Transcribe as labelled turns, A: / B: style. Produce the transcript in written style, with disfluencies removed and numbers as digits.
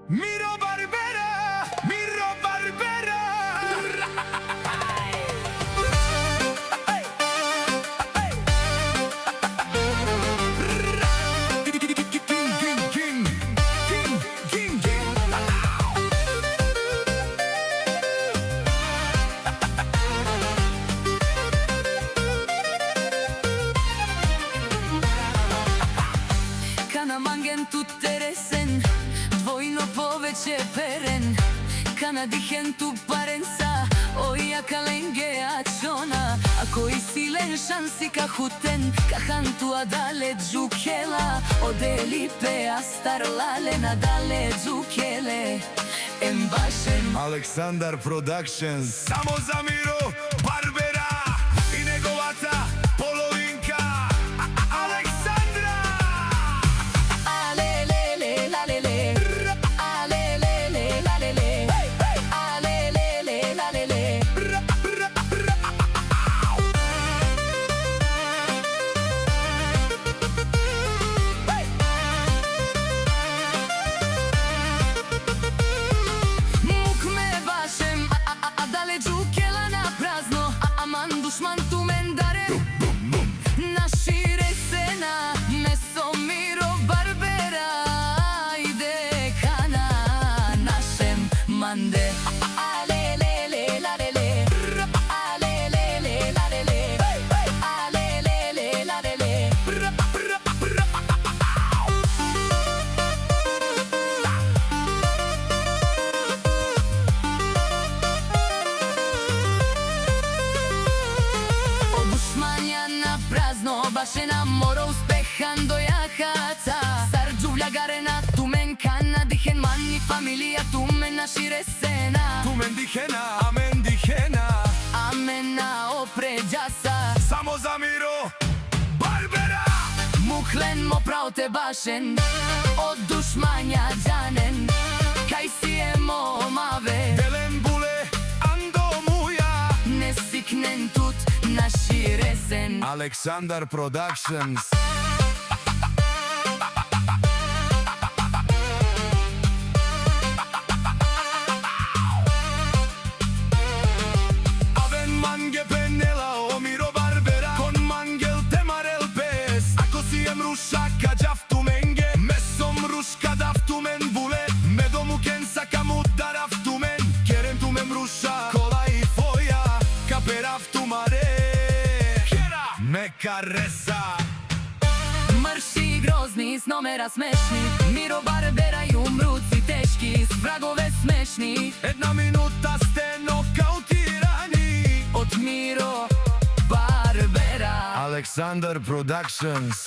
A: Miro Barbera, Miro Barbera.
B: Kana mangen tu teresen, dvojno povečje peren. Kana dihen tu parensa, oja kalenge achona. Ako isilen shansi kahuten, kahan tu adale jukela. Odeli pe astarlale nadale jukele. Embašen
A: Aleksandar Productions. Samo za Miro Barbera i negovata polovinka Aleksandra.
B: Alelele lalele, alelele lalele, alelele lalele. Dušman tu mendare, našire se na meso Miro Barbera. Ide kana našem mande. Alelele lalele, alelele lalele, alelele lalele. Bašena moro uspehan do jahaca. Sarđuvlja garena, tumen kana dihen mani familija, tumen našire sena.
A: Tumen dihena, amen dihena.
B: Amena opređasa.
A: Samo za Miro Barbera.
B: Muklen mo prav te bašen, od dušmanja džanen. Kaj si je mo mave,
A: Delen bule ando muja.
B: ne siknen tut našire sen.
A: Aleksandar Productions. Aven mange penela o Miro Barbera. Con mangel temarel pes. Ako si em rusha kajaf tu menge. Mesom rush kadaf tu men bule. Medomu ken sakamu daraf tu men. Kerem tu men rusha kola i foja. Kaperaf tu mare. Neka resa.
B: Mrši grozni, s nomera smešni. Miro Barbera i umruci teški, s vragove smešni.
A: Една minuta ste nokautirani
B: Od Miro Barbera.
A: Aleksandar Productions.